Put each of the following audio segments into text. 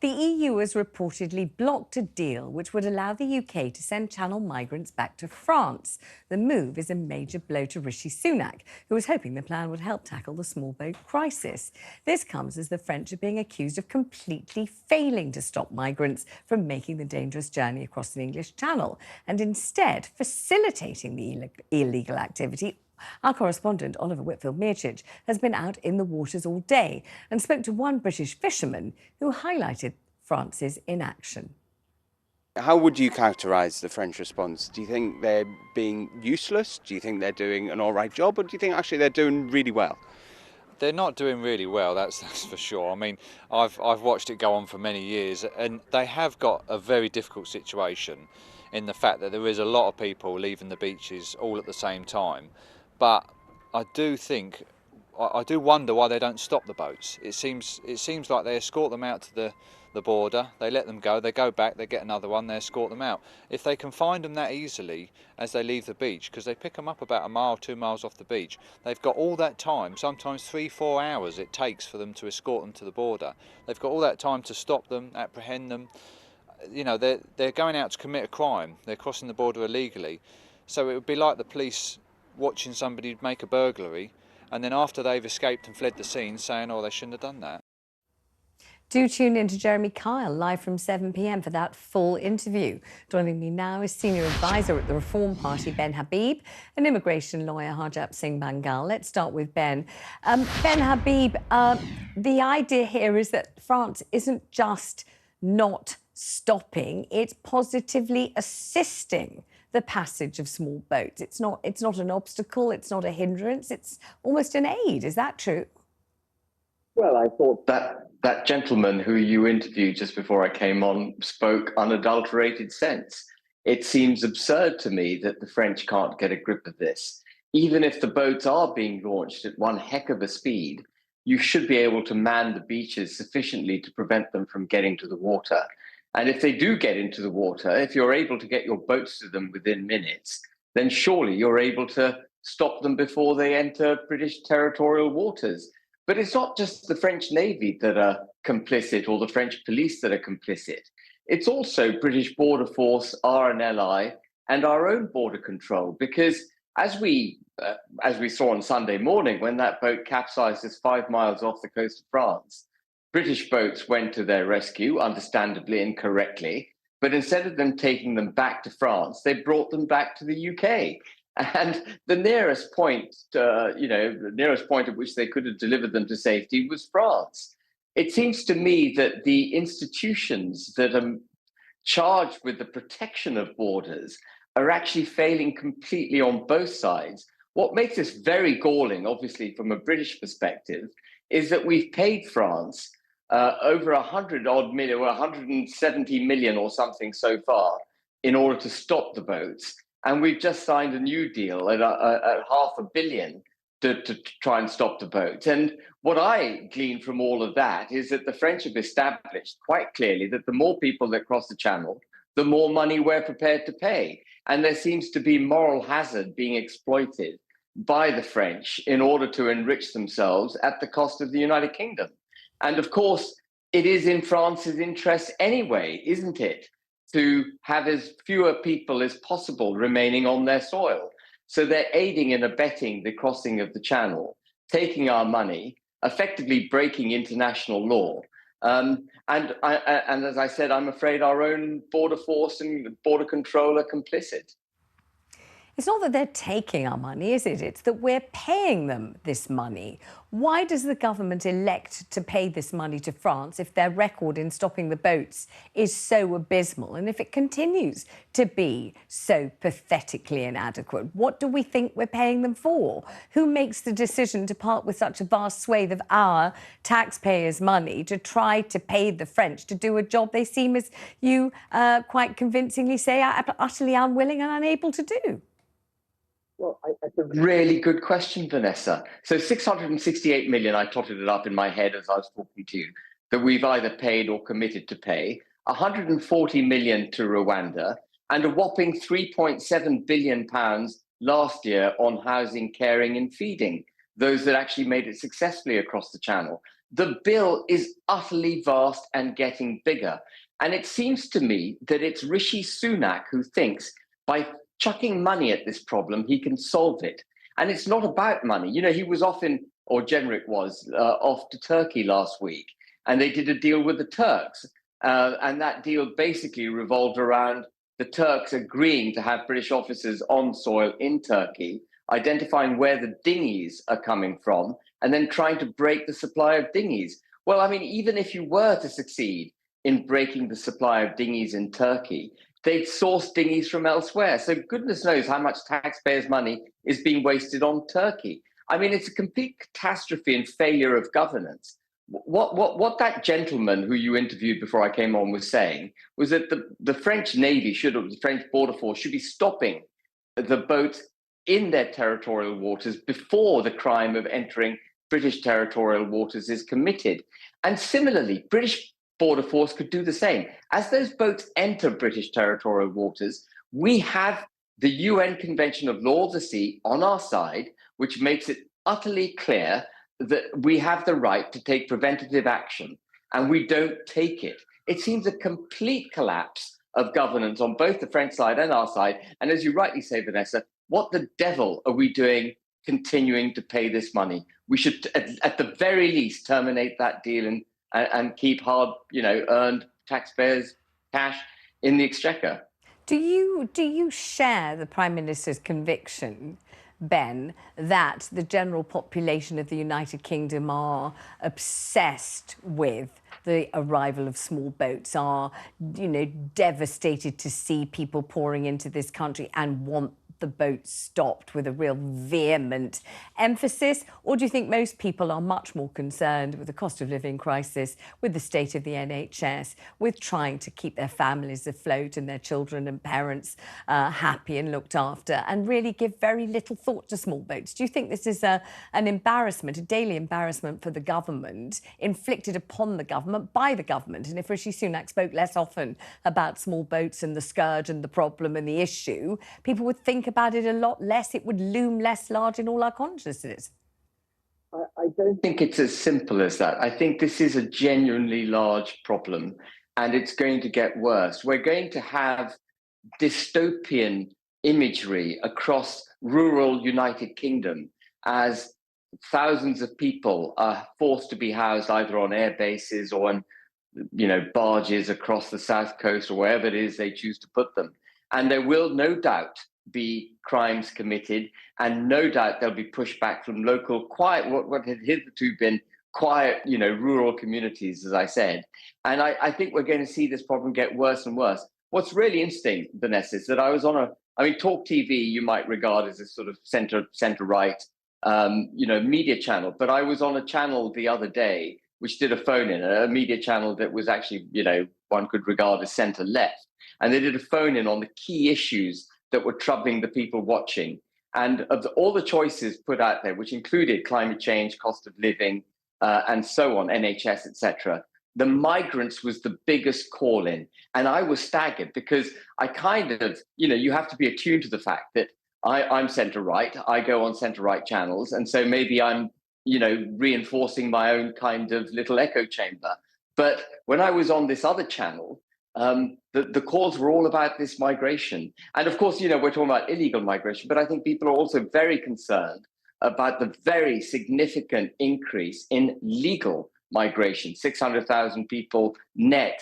The EU has reportedly blocked a deal which would allow the UK to send Channel migrants back to France. The move is a major blow to Rishi Sunak, who was hoping the plan would help tackle the small boat crisis. This comes as the French are being accused of completely failing to stop migrants from making the dangerous journey across the English Channel and instead facilitating the illegal activity. Our correspondent, Oliver Whitfield-Mearchich, has been out in the waters all day and spoke to one British fisherman who highlighted France's inaction. How would you characterise the French response? Do you think they're being useless? Do you think they're doing an all right job? Or do you think actually they're doing really well? They're not doing really well, that's for sure. I mean, I've watched it go on for many years, and they have got a very difficult situation in the fact that there is a lot of people leaving the beaches all at the same time. But I do wonder why they don't stop the boats. It seems like they escort them out to the border, they let them go, they go back, they get another one, they escort them out. If they can find them that easily as they leave the beach, because they pick them up about a mile, 2 miles off the beach, they've got all that time, sometimes 3-4 hours it takes for them to escort them to the border. They've got all that time to stop them, apprehend them. You know, they're going out to commit a crime, they're crossing the border illegally. So it would be like the police watching somebody make a burglary and then after they've escaped and fled the scene saying, oh, they shouldn't have done that. Do tune in to Jeremy Kyle live from 7 p.m. for that full interview. Joining me now is Senior Advisor at the Reform Party, Ben Habib, and immigration lawyer Harjap Singh Bangal. Let's start with Ben. Ben Habib, the idea here is that France isn't just not stopping, it's positively assisting the passage of small boats. It's not an obstacle, it's not a hindrance, it's almost an aid. Is that true? Well, I thought that gentleman who you interviewed just before I came on spoke unadulterated sense. It seems absurd to me that the French can't get a grip of this. Even if the boats are being launched at one heck of a speed, you should be able to man the beaches sufficiently to prevent them from getting to the water. And if they do get into the water, if you're able to get your boats to them within minutes, then surely you're able to stop them before they enter British territorial waters. But it's not just the French Navy that are complicit or the French police that are complicit. It's also British Border Force, RNLI, and our own border control. Because as we saw on Sunday morning, when that boat capsized just 5 miles off the coast of France, British boats went to their rescue, understandably and correctly, but instead of them taking them back to France, they brought them back to the UK. And the nearest point, the nearest point at which they could have delivered them to safety was France. It seems to me that the institutions that are charged with the protection of borders are actually failing completely on both sides. What makes this very galling, obviously, from a British perspective, is that we've paid France over 100-odd million, or 170 million or something so far, in order to stop the boats. And we've just signed a new deal at $500 million to try and stop the boats. And what I glean from all of that is that the French have established quite clearly that the more people that cross the channel, the more money we're prepared to pay. And there seems to be moral hazard being exploited by the French in order to enrich themselves at the cost of the United Kingdom. And of course, it is in France's interest anyway, isn't it, to have as fewer people as possible remaining on their soil. So they're aiding and abetting the crossing of the channel, taking our money, effectively breaking international law. And as I said, I'm afraid our own border force and border control are complicit. It's not that they're taking our money, is it? It's that we're paying them this money. Why does the government elect to pay this money to France if their record in stopping the boats is so abysmal and if it continues to be so pathetically inadequate? What do we think we're paying them for? Who makes the decision to part with such a vast swathe of our taxpayers' money to try to pay the French to do a job they seem, as you quite convincingly say, are utterly unwilling and unable to do? Well, that's a really good question, Vanessa. So 668 million, I totted it up in my head as I was talking to you, that we've either paid or committed to pay, 140 million to Rwanda, and a whopping 3.7 billion pounds last year on housing, caring and feeding, those that actually made it successfully across the channel. the bill is utterly vast and getting bigger. And it seems to me that it's Rishi Sunak who thinks by chucking money at this problem, he can solve it. And it's not about money. You know, he was off in, or Jenrick was, off to Turkey last week, and they did a deal with the Turks. And that deal basically revolved around the Turks agreeing to have British officers on soil in Turkey, identifying where the dinghies are coming from, and then trying to break the supply of dinghies. Well, I mean, even if you were to succeed in breaking the supply of dinghies in Turkey, they'd source dinghies from elsewhere. So goodness knows how much taxpayers' money is being wasted on Turkey. I mean, it's a complete catastrophe and failure of governance. What that gentleman who you interviewed before I came on was saying was that the French Navy the French border force should be stopping the boats in their territorial waters before the crime of entering British territorial waters is committed. And similarly, British border force could do the same. As those boats enter British territorial waters, we have the UN Convention of Law of the Sea on our side, which makes it utterly clear that we have the right to take preventative action, and we don't take it. It seems a complete collapse of governance on both the French side and our side. And as you rightly say, Vanessa, what the devil are we doing continuing to pay this money? We should, at the very least, terminate that deal and keep hard, earned taxpayers' cash in the exchequer. Do you share the Prime Minister's conviction, Ben, that the general population of the United Kingdom are obsessed with the arrival of small boats, are, devastated to see people pouring into this country and want the boats stopped with a real vehement emphasis? Or do you think most people are much more concerned with the cost of living crisis, with the state of the NHS, with trying to keep their families afloat and their children and parents happy and looked after, and really give very little thought to small boats? Do you think this is an embarrassment, a daily embarrassment for the government, inflicted upon the government by the government? And if Rishi Sunak spoke less often about small boats and the scourge and the problem and the issue, people would think about it a lot less. It would loom less large in all our consciousness. I don't think it's as simple as that. I think this is a genuinely large problem, and it's going to get worse. We're going to have dystopian imagery across rural United Kingdom as thousands of people are forced to be housed either on air bases or on, barges across the south coast or wherever it is they choose to put them. And there will no doubt be crimes committed, and no doubt there'll be pushback from local, quiet, what had hitherto been quiet, rural communities, as I said. And I think we're going to see this problem get worse and worse. What's really interesting, Vanessa, is that I was on talkTV, you might regard as a sort of center-right, media channel, but I was on a channel the other day which did a phone-in, a media channel that was actually, one could regard as center-left. And they did a phone-in on the key issues that were troubling the people watching. And of all the choices put out there, which included climate change, cost of living, and so on, NHS, etc., the migrants was the biggest call-in. And I was staggered because I kind of, you have to be attuned to the fact that I'm centre-right, I go on centre-right channels, and so maybe I'm, reinforcing my own kind of little echo chamber. But when I was on this other channel, the calls were all about this migration. And of course, we're talking about illegal migration, but I think people are also very concerned about the very significant increase in legal migration, 600,000 people net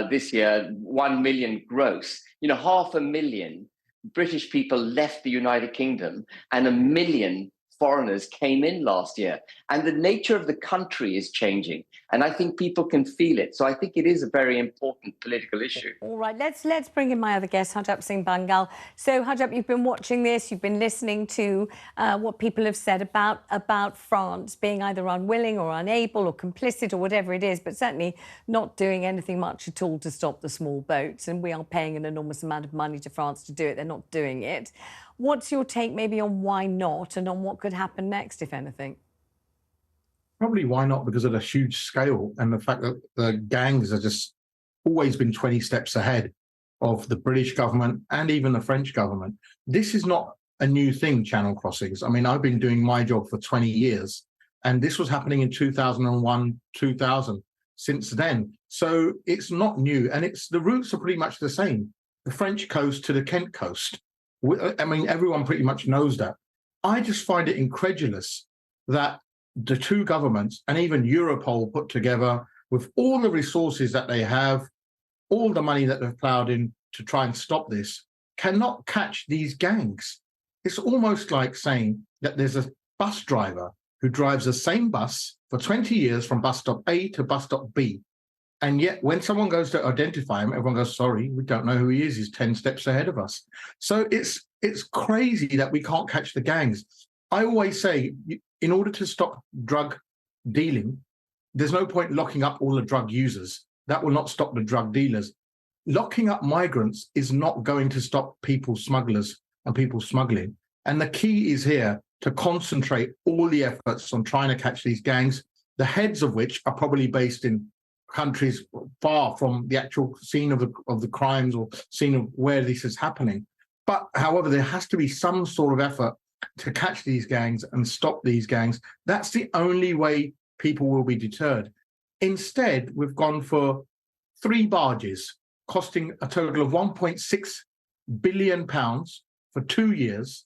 this year, 1 million gross. 500,000 British people left the United Kingdom and 1 million foreigners came in last year. And the nature of the country is changing. And I think people can feel it. So I think it is a very important political issue. All right, let's bring in my other guest, Harjap Singh Bangal. So, Harjap, you've been watching this, you've been listening to what people have said about France being either unwilling or unable or complicit or whatever it is, but certainly not doing anything much at all to stop the small boats. And we are paying an enormous amount of money to France to do it. They're not doing it. What's your take maybe on why not, and on what could happen next, if anything? Probably why not, because of the huge scale and the fact that the gangs have just always been 20 steps ahead of the British government and even the French government. This is not a new thing, channel crossings. I mean, I've been doing my job for 20 years, And this was happening in 2001, 2000, since then. So it's not new. And the routes are pretty much the same. The French coast to the Kent coast. I mean, everyone pretty much knows that. I just find it incredulous that the two governments and even Europol put together with all the resources that they have, all the money that they've ploughed in to try and stop this, cannot catch these gangs. It's almost like saying that there's a bus driver who drives the same bus for 20 years from bus stop A to bus stop B. And yet when someone goes to identify him, everyone goes, sorry, we don't know who he is. He's 10 steps ahead of us. So it's crazy that we can't catch the gangs. I always say, in order to stop drug dealing, there's no point locking up all the drug users. That will not stop the drug dealers. Locking up migrants is not going to stop people smugglers and people smuggling. And the key is here to concentrate all the efforts on trying to catch these gangs, the heads of which are probably based in countries far from the actual scene of the crimes or scene of where this is happening. But however, there has to be some sort of effort to catch these gangs and stop these gangs. That's the only way people will be deterred. Instead, we've gone for 3 barges costing a total of £1.6 billion for 2 years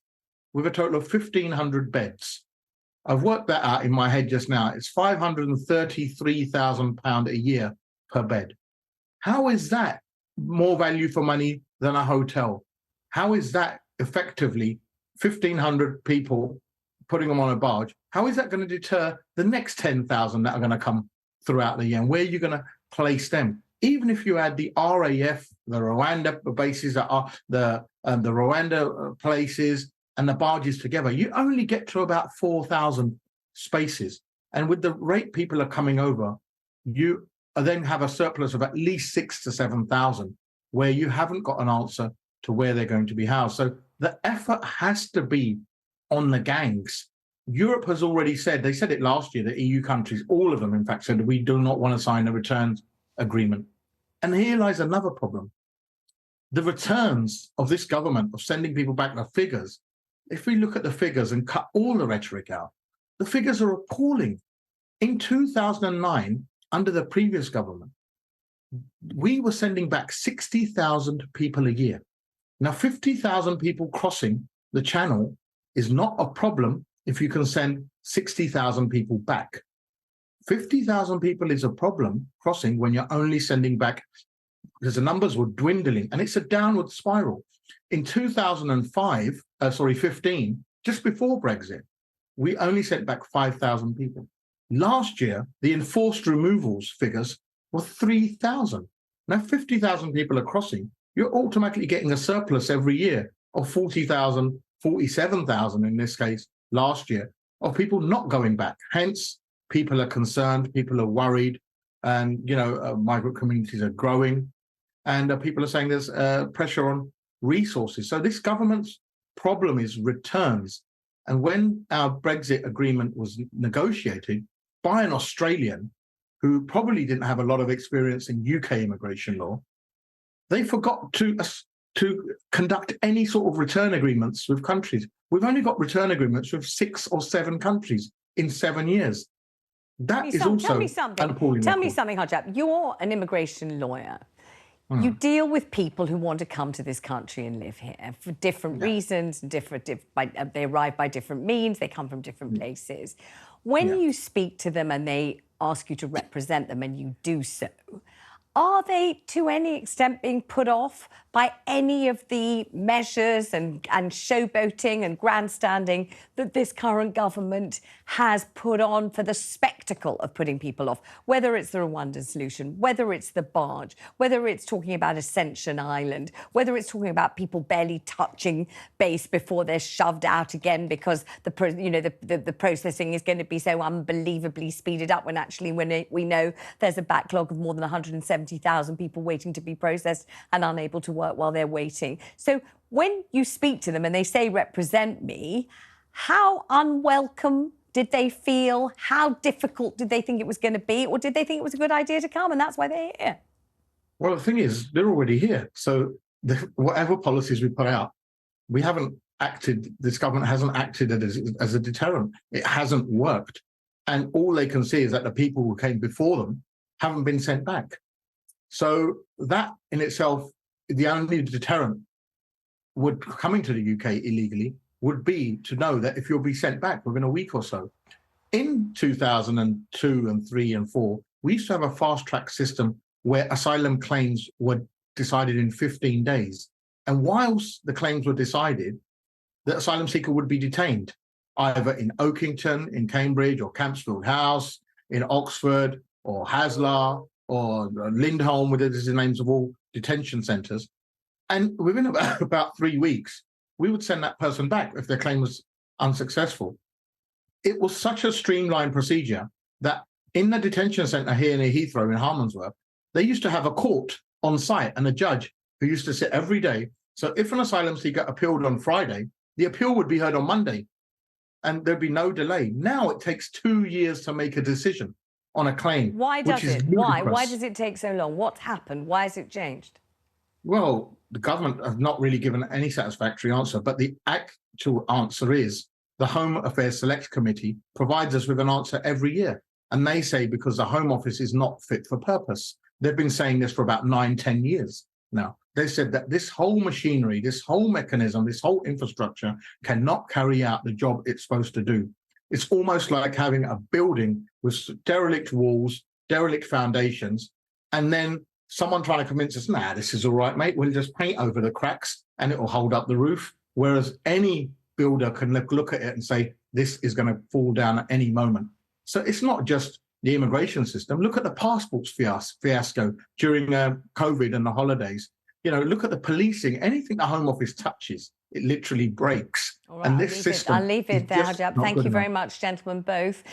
with a total of 1,500 beds. I've worked that out in my head just now. It's £533,000 a year per bed. How is that more value for money than a hotel? How is that effectively 1,500 people putting them on a barge? How is that going to deter the next 10,000 that are going to come throughout the year? And where are you going to place them? Even if you add the RAF, the Rwanda bases that are the Rwanda places, and the barges together, you only get to about 4,000 spaces. And with the rate people are coming over, you then have a surplus of at least 6,000 to 7,000, where you haven't got an answer to where they're going to be housed. So the effort has to be on the gangs. Europe has already said, they said it last year, the EU countries, all of them, in fact, said we do not want to sign a returns agreement. And here lies another problem. The returns of this government of sending people back, the figures, if we look at the figures and cut all the rhetoric out, the figures are appalling. In 2009, under the previous government, we were sending back 60,000 people a year. Now, 50,000 people crossing the channel is not a problem if you can send 60,000 people back. 50,000 people is a problem crossing when you're only sending back, because the numbers were dwindling, and it's a downward spiral. In 2015, just before Brexit, we only sent back 5,000 people. Last year, the enforced removals figures were 3,000. Now, 50,000 people are crossing. You're automatically getting a surplus every year of 40,000, 47,000 in this case, last year, of people not going back. Hence, people are concerned, people are worried, and, migrant communities are growing, and people are saying there's pressure on resources. So this government's problem is returns. And when our Brexit agreement was negotiated by an Australian who probably didn't have a lot of experience in UK immigration law, they forgot to conduct any sort of return agreements with countries. We've only got return agreements with 6 or 7 countries in 7 years. That is also Tell me something. an appalling Tell me record. something, Hajab. You're an immigration lawyer. You deal with people who want to come to this country and live here for different reasons. They arrive by different means. They come from different places. When you speak to them and they ask you to represent them and you do so, are they to any extent being put off by any of the measures and showboating and grandstanding that this current government has put on for the spectacle of putting people off, whether it's the Rwandan solution, whether it's the barge, whether it's talking about Ascension Island, whether it's talking about people barely touching base before they're shoved out again because the processing is going to be so unbelievably speeded up when actually we know there's a backlog of more than 170,000 people waiting to be processed and unable to work while they're waiting. So when you speak to them and they say, represent me, how unwelcome did they feel? How difficult did they think it was going to be? Or did they think it was a good idea to come and that's why they're here? Well, the thing is, they're already here. So whatever policies we put out, we haven't acted, this government hasn't acted as a deterrent. It hasn't worked. And all they can see is that the people who came before them haven't been sent back. So that in itself, the only deterrent would coming to the UK illegally would be to know that if you'll be sent back within a week or so. In 2002 and 3 and 4, we used to have a fast track system where asylum claims were decided in 15 days. And whilst the claims were decided, the asylum seeker would be detained either in Oakington, in Cambridge, or Campsfield House, in Oxford, or Haslar, or Lindholm, where there's the names of all detention centres. And within about 3 weeks, we would send that person back if their claim was unsuccessful. It was such a streamlined procedure that in the detention centre here near Heathrow in Harmondsworth, they used to have a court on site and a judge who used to sit every day. So if an asylum seeker appealed on Friday, the appeal would be heard on Monday and there'd be no delay. Now it takes 2 years to make a decision on a claim. Why does it? Ludicrous. Why does it take so long? What's happened? Why has it changed? Well, the government have not really given any satisfactory answer, but the actual answer is the Home Affairs Select Committee provides us with an answer every year. And they say because the Home Office is not fit for purpose. They've been saying this for about 9-10 years now. They said that this whole machinery, this whole mechanism, this whole infrastructure cannot carry out the job it's supposed to do. It's almost like having a building with derelict walls, derelict foundations, and then someone trying to convince us, nah, this is all right, mate, we'll just paint over the cracks and it will hold up the roof. Whereas any builder can look at it and say, this is going to fall down at any moment. So it's not just the immigration system. Look at the passports fiasco during COVID and the holidays. You know, look at the policing. Anything the Home Office touches, it literally breaks. All right, and this system, I'll leave it there, Hajab. Thank you very much, gentlemen, both.